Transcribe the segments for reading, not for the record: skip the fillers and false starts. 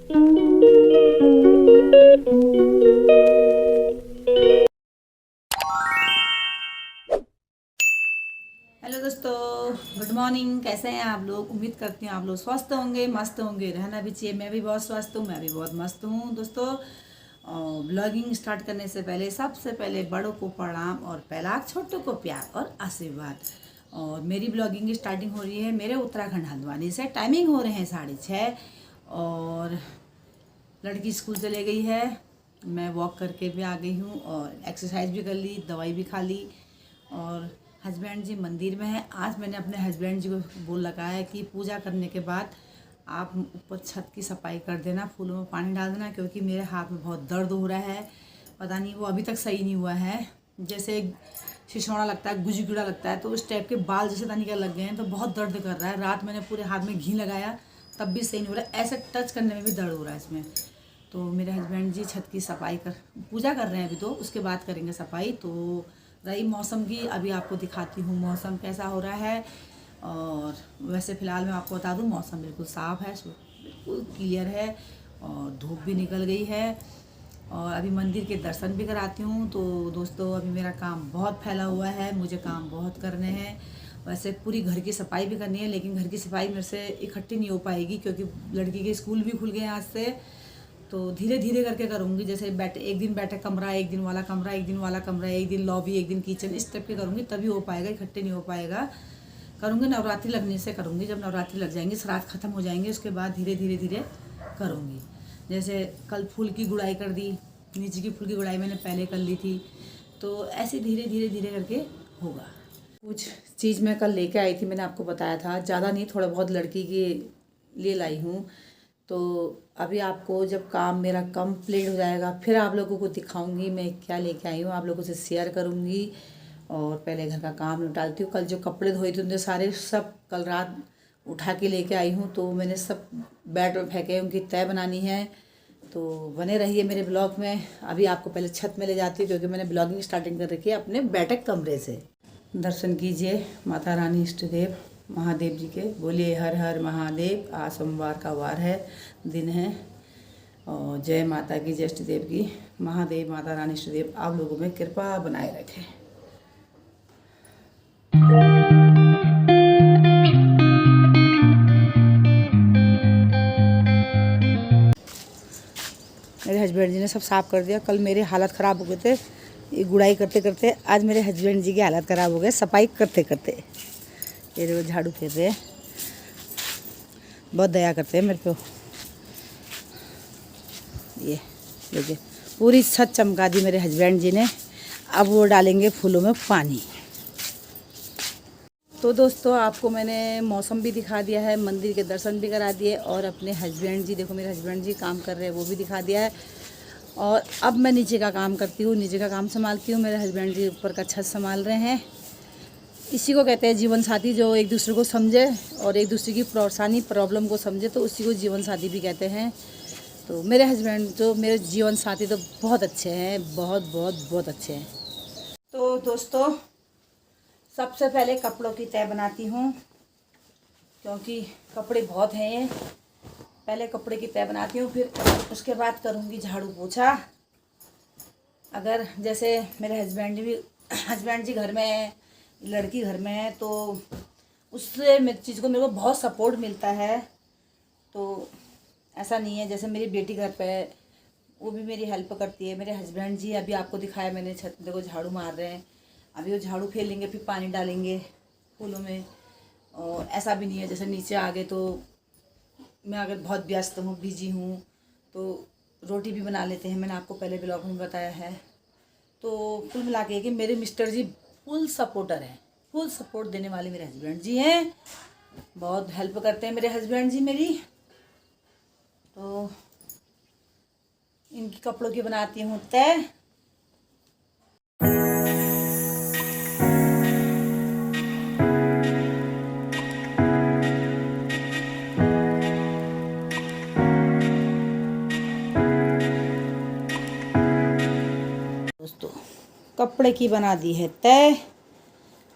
Hello दोस्तों, good morning. कैसे हैं आप लोग? उम्मीद करती हूँ आप लोग स्वस्थ होंगे, मस्त होंगे। रहना भी चाहिए। मैं भी बहुत स्वस्थ हूँ, मैं भी बहुत मस्त हूँ दोस्तों। ब्लॉगिंग स्टार्ट करने से पहले सबसे पहले बड़ों को प्रणाम और पहला छोटों को प्यार और आशीर्वाद। और मेरी ब्लॉगिंग की स्टार्टिंग हो रही है मेरे उत्तराखंड हल्द्वानी से। टाइमिंग हो रहे हैं 6:30 और लड़की स्कूल चले गई है। मैं वॉक करके भी आ गई हूँ और एक्सरसाइज भी कर ली, दवाई भी खा ली। और हस्बैंड जी मंदिर में है। आज मैंने अपने हस्बैंड जी को बोल लगाया है कि पूजा करने के बाद आप ऊपर छत की सफाई कर देना, फूलों में पानी डाल देना, क्योंकि मेरे हाथ में बहुत दर्द हो रहा है। पता नहीं वो अभी तक सही नहीं हुआ है। जैसे सिसौड़ा लगता है, गुजगुड़ा लगता है, तो उस टाइप के बाल जैसे तनिक लग गए हैं, तो बहुत दर्द कर रहा है। रात मैंने पूरे हाथ में घी लगाया तब भी सही नहीं हो रहा है। ऐसे टच करने में भी दर्द हो रहा है इसमें। तो मेरे हस्बैंड जी छत की सफाई कर पूजा कर रहे हैं अभी, तो उसके बाद करेंगे सफाई। तो रही मौसम की, अभी आपको दिखाती हूँ मौसम कैसा हो रहा है। और वैसे फ़िलहाल मैं आपको बता दूँ, मौसम बिल्कुल साफ़ है, बिल्कुल क्लियर है और धूप भी निकल गई है। और अभी मंदिर के दर्शन भी कराती हूँ। तो दोस्तों, अभी मेरा काम बहुत फैला हुआ है, मुझे काम बहुत करने हैं। वैसे पूरी घर की सफाई भी करनी है, लेकिन घर की सफाई मेरे से इकट्ठी नहीं हो पाएगी, क्योंकि लड़की के स्कूल भी खुल गए हैं आज से। तो धीरे धीरे करके करूँगी। जैसे एक दिन बैठक कमरा, एक दिन वाला कमरा, एक दिन वाला कमरा, एक दिन लॉबी, एक दिन किचन, इस टाइप के करूँगी, तभी हो पाएगा। इकट्ठे नहीं हो पाएगा। करूँगी नवरात्रि लगने से करूँगी। जब नवरात्रि लग जाएंगे, श्राद्ध खत्म हो जाएंगे, उसके बाद धीरे धीरे धीरे करूँगी। जैसे कल फूल की गुड़ाई कर दी, नीचे की फूल की गुड़ाई मैंने पहले कर ली थी। तो ऐसे धीरे धीरे धीरे करके होगा। कुछ चीज़ मैं कल लेके आई थी, मैंने आपको बताया था। ज़्यादा नहीं, थोड़ा बहुत लड़की के लिए लाई हूँ। तो अभी आपको जब काम मेरा कंप्लीट हो जाएगा, फिर आप लोगों को दिखाऊंगी मैं क्या लेके आई हूँ, आप लोगों से शेयर करूँगी। और पहले घर का काम निपटाती हूँ। कल जो कपड़े धोए थे उनके सारे सब कल रात उठा के लेके आई हूँ। तो मैंने सब बेड में फेंके, उनकी तय बनानी है। तो बने रहिए मेरे ब्लॉग में। अभी आपको पहले छत में ले जाती हूँ, क्योंकि मैंने ब्लॉगिंग स्टार्टिंग कर रखी है अपने बैठक कमरे से। दर्शन कीजिए माता रानी इष्ट देव महादेव जी के। बोलिए हर हर महादेव। आज सोमवार का वार है, दिन है। और जय माता की, जय इष्ट देव की। महादेव माता रानी इष्ट देव आप लोगों में कृपा बनाए रखें। मेरे हस्बैंड जी ने सब साफ़ कर दिया। कल मेरे हालत ख़राब हो गए थे ये गुड़ाई करते करते। आज मेरे हस्बैंड जी की हालत ख़राब हो गए सफाई करते करते। ये देखो झाड़ू फेर रहे हैं, बहुत दया करते हैं मेरे को। ये देखिए पूरी छत चमका दी मेरे हस्बैंड जी ने। अब वो डालेंगे फूलों में पानी। तो दोस्तों, आपको मैंने मौसम भी दिखा दिया है, मंदिर के दर्शन भी करा दिए, और अपने हस्बैंड जी, देखो मेरे हस्बैंड जी काम कर रहे हैं, वो भी दिखा दिया है। और अब मैं नीचे का काम करती हूँ, नीचे का काम संभालती हूँ। मेरे हस्बैंड जी ऊपर का छत संभाल रहे हैं। इसी को कहते हैं जीवन साथी, जो एक दूसरे को समझे और एक दूसरे की परेशानी प्रॉब्लम को समझे, तो उसी को जीवन साथी भी कहते हैं। तो मेरे हस्बैंड जो मेरे जीवन साथी तो बहुत अच्छे हैं, बहुत बहुत बहुत अच्छे हैं। तो दोस्तों, सबसे पहले कपड़ों की तह बनाती हूँ, क्योंकि कपड़े बहुत हैं। पहले कपड़े की तह बनाती हूँ, फिर उसके बाद करूँगी झाड़ू पोछा। अगर जैसे मेरे हस्बैंड जी घर में है, लड़की घर में है, तो उससे मेरे को बहुत सपोर्ट मिलता है। तो ऐसा नहीं है, जैसे मेरी बेटी घर पे है, वो भी मेरी हेल्प करती है। मेरे हस्बैंड जी अभी आपको दिखाया मैंने, छत देखो झाड़ू मार रहे हैं। अभी वो झाड़ू फेर लेंगे, फिर पानी डालेंगे फूलों में। और ऐसा भी नहीं है जैसे नीचे आ गए तो मैं अगर बहुत व्यस्त हूँ, बिजी हूँ, तो रोटी भी बना लेते हैं। मैंने आपको पहले ब्लॉग में बताया है। तो कुल मिला के कि मेरे मिस्टर जी फुल सपोर्टर हैं, फुल सपोर्ट देने वाले मेरे हस्बैंड जी हैं। बहुत हेल्प करते हैं मेरे हस्बैंड जी मेरी। तो इनकी कपड़ों की बनाती हूँ तय। दोस्तों, कपड़े की बना दी है तय।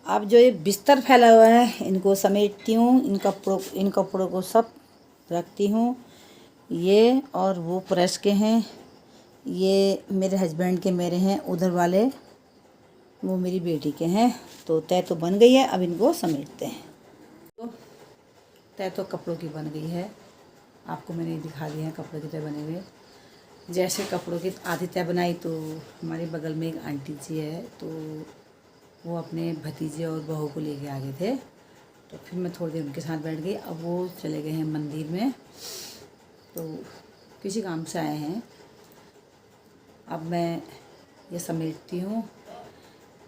अब जो ये बिस्तर फैला हुआ है, इनको समेटती हूँ। इन कपड़ों को सब रखती हूँ। ये और वो प्रेस के हैं, ये मेरे हस्बैंड के मेरे हैं, उधर वाले वो मेरी बेटी के हैं। तो तय तो बन गई है, अब इनको समेटते हैं। तो तय तो कपड़ों की बन गई है, आपको मैंने दिखा दिया है कपड़ों की तय बने हुए। जैसे कपड़ों की आधी तय बनाई तो हमारे बगल में एक आंटी जी है, तो वो अपने भतीजे और बहू को लेके आ गए थे। तो फिर मैं थोड़ी देर उनके साथ बैठ गई। अब वो चले गए हैं मंदिर में, तो किसी काम से आए हैं। अब मैं ये समेटती हूँ,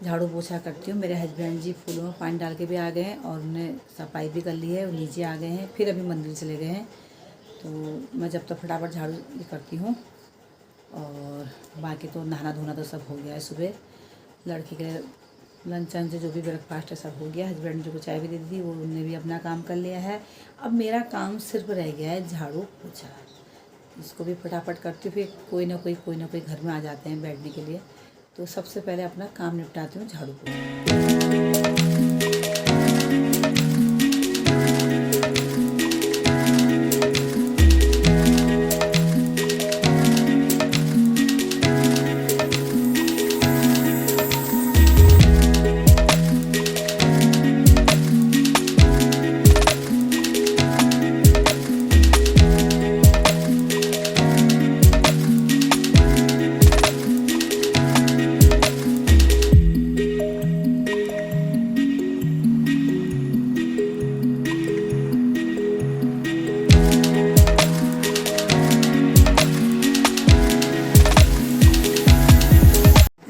झाड़ू पोछा करती हूँ। मेरे हस्बैंड जी फूलों में पानी डाल के भी आ गए हैं और उन्हें सफाई भी कर ली है, वो नीचे आ गए हैं, फिर अभी मंदिर चले गए हैं। तो मैं जब तक फटाफट झाड़ू ये करती हूँ, और बाकी तो नहाना धोना तो सब हो गया है। सुबह लड़की के लंच वंच जो भी ब्रेकफास्ट है सब हो गया। हस्बैंड जी को चाय भी दे दी, वो उन्होंने भी अपना काम कर लिया है। अब मेरा काम सिर्फ रह गया है झाड़ू पोछा, इसको भी फटाफट करती हूँ। फिर कोई ना कोई घर में आ जाते हैं बैठने के लिए, तो सबसे पहले अपना काम निपटाती हूँ झाड़ू पोछा।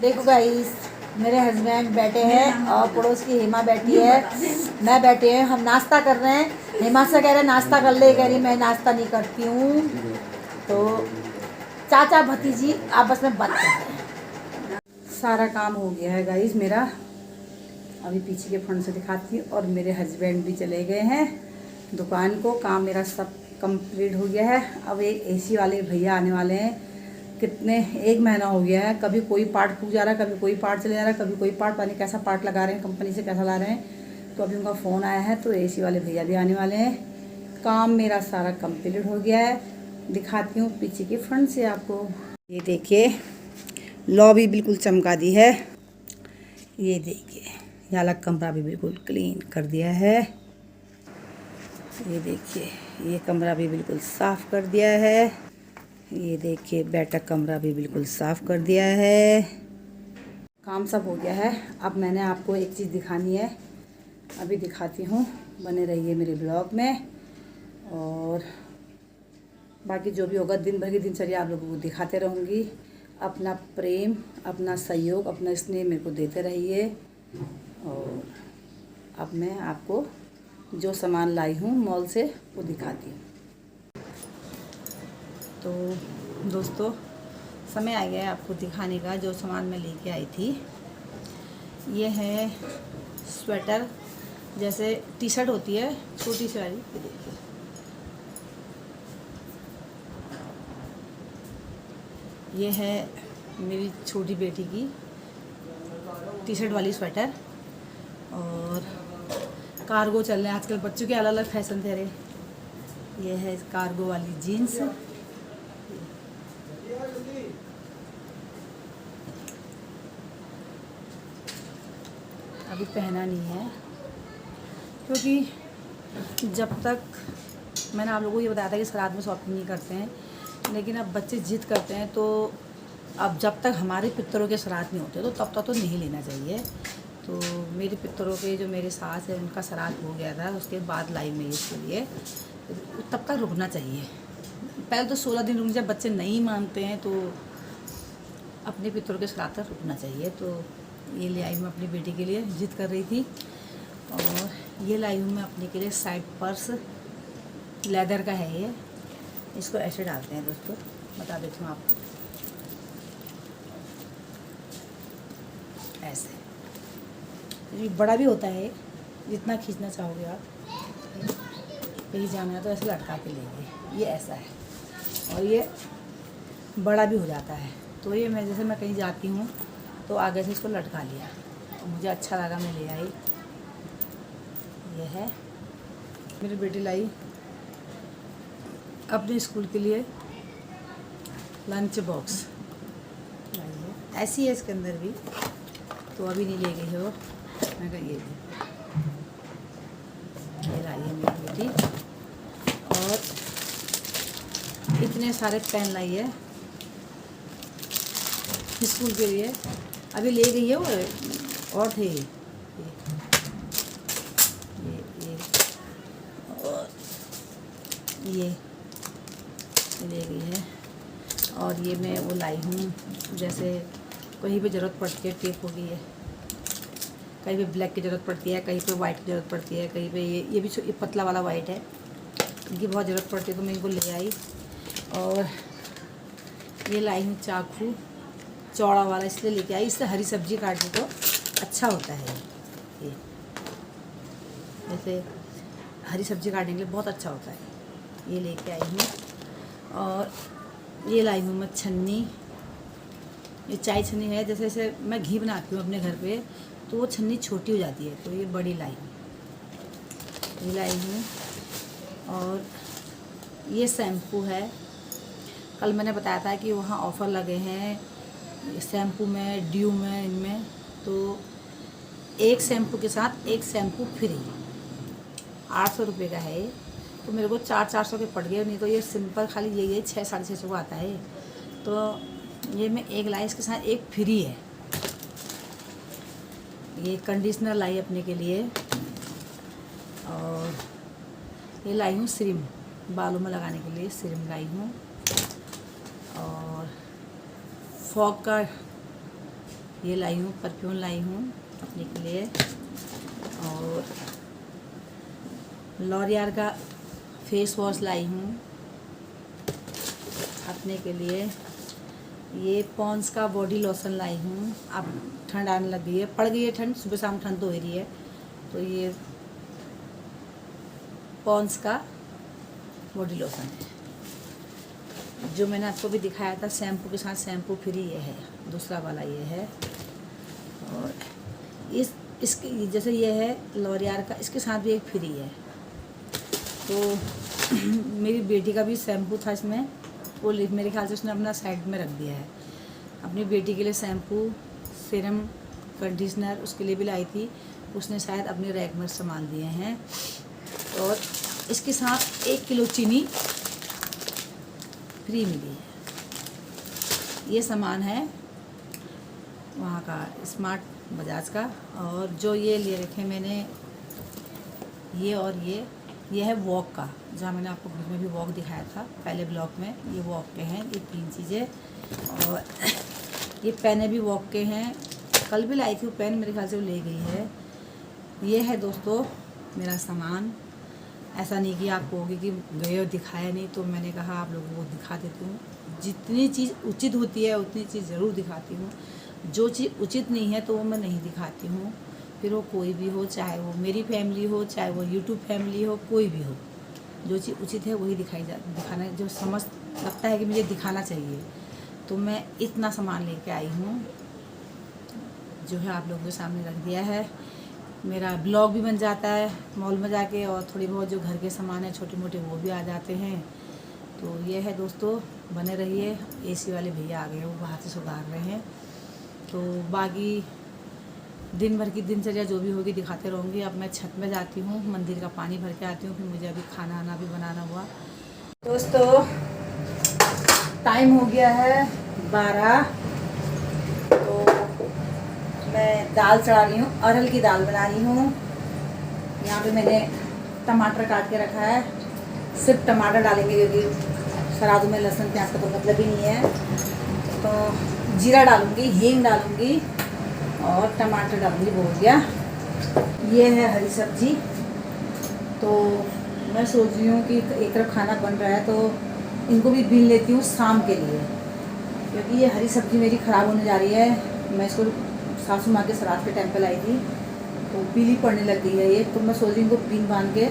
देखो गाइस, मेरे हस्बैंड बैठे हैं और पड़ोस की हेमा बैठी है, मैं बैठे हैं, हम नाश्ता कर रहे हैं। हेमा से कह रहे नाश्ता कर ले, कह रही मैं नाश्ता नहीं करती हूँ। तो चाचा भतीजी आपस में बात कर रहे हैं। सारा काम हो गया है गाइस मेरा, अभी पीछे के फ्रंट से दिखाती हूँ। और मेरे हस्बैंड भी चले गए हैं दुकान को, काम मेरा सब कंप्लीट हो गया है। अब एक एसी वाले भैया आने वाले हैं, कितने 1 महीना हो गया है, कभी कोई पार्ट फूक जा रहा है, कभी कोई पार्ट चले जा रहा है, कभी कोई पार्ट पानी कैसा पार्ट लगा रहे हैं, कंपनी से कैसा ला रहे हैं। तो अभी उनका फ़ोन आया है, तो एसी वाले भैया भी आने वाले हैं। काम मेरा सारा कंप्लीट हो गया है, दिखाती हूँ पीछे की फ्रंट से आपको। ये देखिए लॉबी बिल्कुल चमका दी है, ये देखिए ये अलग कमरा भी बिल्कुल क्लीन कर दिया है। ये देखिए ये कमरा भी बिल्कुल साफ़ कर दिया है। ये देखिए बैठक कमरा भी बिल्कुल साफ़ कर दिया है। काम सब हो गया है। अब मैंने आपको एक चीज़ दिखानी है, अभी दिखाती हूँ, बने रहिए मेरे ब्लॉग में। और बाकी जो भी होगा दिन भर की दिनचर्या आप लोगों को दिखाते रहूँगी। अपना प्रेम, अपना सहयोग, अपना स्नेह मेरे को देते रहिए। और अब मैं आपको जो सामान लाई हूँ मॉल से वो दिखाती हूँ। तो दोस्तों समय आ गया है आपको दिखाने का, जो सामान मैं लेके आई थी। ये है स्वेटर, जैसे टी शर्ट होती है छोटी सी वाली, ये देखिए। ये है मेरी छोटी बेटी की टी शर्ट वाली स्वेटर। और कार्गो चल रहे हैं आजकल, बच्चों के अलग अलग फैशन थे। ये है कार्गो वाली जीन्स। अभी पहना नहीं है, क्योंकि जब तक मैंने आप लोगों को ये बताया था कि श्राद्ध में शॉपिंग नहीं करते हैं, लेकिन अब बच्चे जिद करते हैं। तो अब जब तक हमारे पितरों के श्राद्ध नहीं होते तो तब तक तो नहीं लेना चाहिए। तो मेरे पितरों के जो मेरे सास है उनका श्राद्ध हो गया था, उसके बाद लाई मैं इसके लिए, तब तक रुकना चाहिए। पहले तो 16 दिन रुक, जब बच्चे नहीं मानते हैं तो अपने पितरों के श्राद्ध तक रुकना चाहिए। तो ये ले आई मैं अपनी बेटी के लिए, जिद कर रही थी। और ये लाई हूँ मैं अपने के लिए साइड पर्स, लेदर का है ये। इसको ऐसे डालते हैं दोस्तों, बता देती हूँ आपको, ऐसे। ये बड़ा भी होता है, जितना खींचना चाहोगे आप, कहीं जाना है तो ऐसे लटका के लेंगे, ये ऐसा है। और ये बड़ा भी हो जाता है, तो ये मैं जैसे मैं कहीं जाती हूँ तो आगे से इसको लटका लिया, तो मुझे अच्छा लगा, मैं ले आई। ये है मेरी बेटी लाई अपने स्कूल के लिए लंच बॉक्स लाई है, ऐसी है इसके अंदर भी, तो अभी नहीं ले गई है वो। मैं कहा ये लाई है मेरी बेटी, और इतने सारे पेन लाई है स्कूल के लिए। अभी ले गई है वो, और थे ये और ये ले गई है। और ये मैं वो लाई हूँ, जैसे कहीं पे ज़रूरत पड़ती है, टेप हो गई है, कहीं पे ब्लैक की ज़रूरत पड़ती है, कहीं पे वाइट की ज़रूरत पड़ती है, कहीं पे ये भी ये पतला वाला वाइट है, इनकी बहुत ज़रूरत पड़ती है तो मैं इनको ले आई। और ये लाई हूँ चाकू चौड़ा वाला, इसलिए लेके आई, इससे हरी सब्जी काटने को अच्छा होता है। ये जैसे हरी सब्जी काटने के लिए बहुत अच्छा होता है, ये लेके आई हूँ। और ये लाई हूँ मैं छन्नी, ये चाय छन्नी है। जैसे जैसे मैं घी बनाती हूँ अपने घर पे तो वो छन्नी छोटी हो जाती है, तो ये बड़ी लाई हूँ, ये लाई हूँ। और ये शैम्पू है, कल मैंने बताया था कि वहाँ ऑफ़र लगे हैं शैम्पू में, ड्यू में, इनमें, तो एक शैम्पू के साथ एक शैम्पू फ्री, 800 रुपये का है। तो मेरे को 400 के पड़ गए, नहीं तो ये सिंपल खाली ये 600-650 को आता है। तो ये मैं एक लाई, इसके साथ एक फ्री है। ये कंडीशनर लाई अपने के लिए, और ये लाई हूँ सीरम, बालों में लगाने के लिए सीरम लाई हूँ। और फॉग का ये लाई हूँ, परफ्यूम लाई हूँ अपने के लिए। और लॉरियल का फेस वॉश लाई हूँ अपने के लिए। ये पॉन्स का बॉडी लोशन लाई हूँ। अब ठंड आने लग गई है, पड़ गई है ठंड, सुबह शाम ठंड तो हो रही है, तो ये पॉन्स का बॉडी लोशन है, जो मैंने आपको भी दिखाया था, शैम्पू के साथ शैम्पू फ्री ये है, दूसरा वाला ये है। और इसके जैसे ये है लॉरियल का, इसके साथ भी एक फ्री है। तो मेरी बेटी का भी शैम्पू था इसमें, वो मेरे ख्याल से उसने अपना साइड में रख दिया है। अपनी बेटी के लिए शैम्पू, सीरम, कंडीशनर उसके लिए भी लाई थी, उसने शायद अपने रैक में संभाल दिए हैं। और इसके साथ 1 किलो चीनी फ्री मिली है। ये सामान है वहाँ का स्मार्ट बजाज का। और जो ये ले रखे मैंने, ये और ये है वॉक का, जहाँ मैंने आपको घर में भी वॉक दिखाया था पहले ब्लॉग में, ये वॉक के हैं ये 3 चीज़ें। और ये पेन भी वॉक के हैं, कल भी लाई थी वो पेन, मेरे ख्याल से वो ले गई है। ये है दोस्तों मेरा सामान। ऐसा नहीं कि आप कहोगे कि गए और दिखाया नहीं, तो मैंने कहा आप लोगों को दिखा देती हूँ। जितनी चीज़ उचित होती है उतनी चीज़ ज़रूर दिखाती हूँ, जो चीज़ उचित नहीं है तो वो मैं नहीं दिखाती हूँ। फिर वो कोई भी हो, चाहे वो मेरी फैमिली हो, चाहे वो यूट्यूब फैमिली हो, कोई भी हो, जो चीज़ उचित है वही दिखाना, जो समझ लगता है कि मुझे दिखाना चाहिए। तो मैं इतना सामान लेके आई हूँ, जो है आप लोगों के सामने रख दिया है। मेरा ब्लॉग भी बन जाता है मॉल में जाके, और थोड़ी बहुत जो घर के सामान है छोटे मोटे वो भी आ जाते हैं। तो ये है दोस्तों, बने रहिए। एसी वाले भैया आ गए हैं, वो बाहर से सुधार रहे हैं। तो बाकी दिन भर की दिनचर्या जो भी होगी दिखाते रहूँगी। अब मैं छत में जाती हूँ, मंदिर का पानी भर के आती हूँ, फिर मुझे अभी खाना आना भी बनाना हुआ। दोस्तों टाइम हो गया है 12, तो मैं दाल चढ़ा रही हूँ, अरहर की दाल बना रही हूँ। यहाँ पे मैंने टमाटर काट के रखा है, सिर्फ टमाटर डालेंगे क्योंकि श्राद्ध में लहसुन प्याज का तो मतलब ही नहीं है। तो जीरा डालूँगी, हींग डालूँगी और टमाटर डालूँगी, बोल दिया। ये है हरी सब्जी। तो मैं सोच रही हूँ कि एक तरफ खाना बन रहा है तो इनको भी बीन लेती हूँ शाम के लिए, क्योंकि ये हरी सब्जी मेरी ख़राब होने जा रही है। मैं इसको सासू माँ के श्राद्ध के टाइम पे लाई थी, तो पीली पड़ने लग गई है ये। तो मैं सोच रही हूँ इनको बीन बांध के,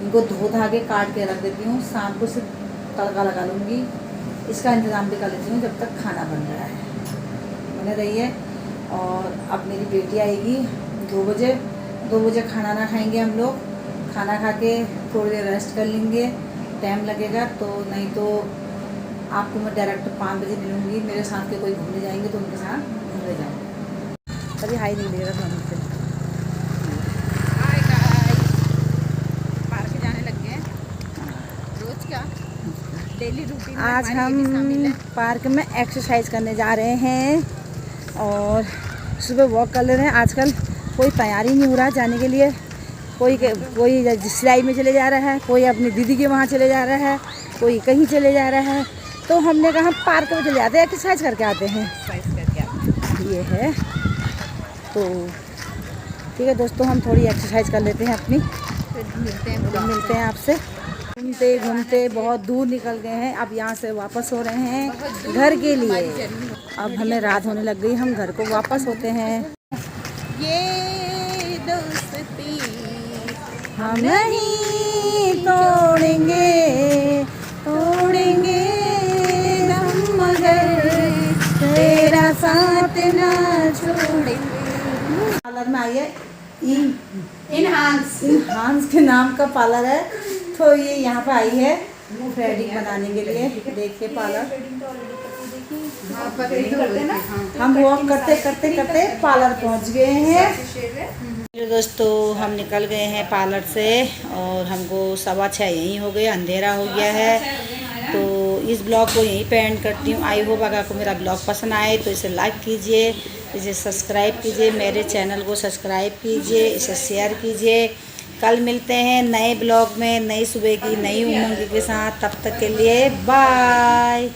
इनको धो धा के काट के रख देती हूँ, शाम को सिर्फ तड़का लगा लूँगी। इसका इंतज़ाम भी कर लेती हूँ जब तक खाना बन रहा है। बने रहिए। और अब मेरी बेटी आएगी 2 बजे खाना ना खाएंगे हम लोग, खाना खा के थोड़ी देर रेस्ट कर लेंगे, टाइम लगेगा, तो नहीं तो आपको मैं डायरेक्ट 5 बजे मिलूँगी। मेरे साथ के कोई घूमने जाएंगे तो उनके साथ घूमने जाऊँगी। अभी हाई नहीं मिलेगा तो हमसे। पार्क जाने लग गए रोज का डेली रूटीन। आज हम पार्क में एक्सरसाइज करने जा रहे हैं और सुबह वॉक कर ले रहे हैं। आजकल कोई तैयारी नहीं हो रहा जाने के लिए। कोई सिलाई में चले जा रहा है, कोई अपनी दीदी के वहाँ चले जा रहा है, कोई कहीं चले जा रहा है। तो हमने कहा पार्क में चले जाते हैं, एक्सरसाइज करके आते हैं। ये है तो ठीक है दोस्तों, हम थोड़ी एक्सरसाइज कर लेते हैं अपनी, फिर मिलते हैं आपसे। घूमते घूमते बहुत दूर निकल गए हैं। अब यहाँ से वापस हो रहे हैं घर के लिए। अब हमें रात होने लग गई, हम घर को वापस होते हैं। ये दोस्ती हम नहीं तोड़ेंगे, तोड़ेंगे हम मगर तेरा साथ ना छोड़ेंगे। पार्लर में आई है इनहांस के नाम का पार्लर है। तो ये यहाँ पे आई है थ्रेडिंग बनाने के लिए। देखिए पार्लर, हम वॉक करते करते करते पार्लर पहुँच गए हैं। दोस्तों हम निकल गए हैं पार्लर से और हमको 6:15 यहीं हो गए, अंधेरा हो गया है। तो इस ब्लॉग को यहीं पे एंड करती हूँ। आई होप अगर आपको मेरा ब्लॉग पसंद आए तो इसे लाइक कीजिए, इसे सब्सक्राइब कीजिए, मेरे चैनल को सब्सक्राइब कीजिए, इसे शेयर कीजिए। कल मिलते हैं नए ब्लॉग में, नई सुबह की नई उमंग के साथ। तब तक के लिए बाय।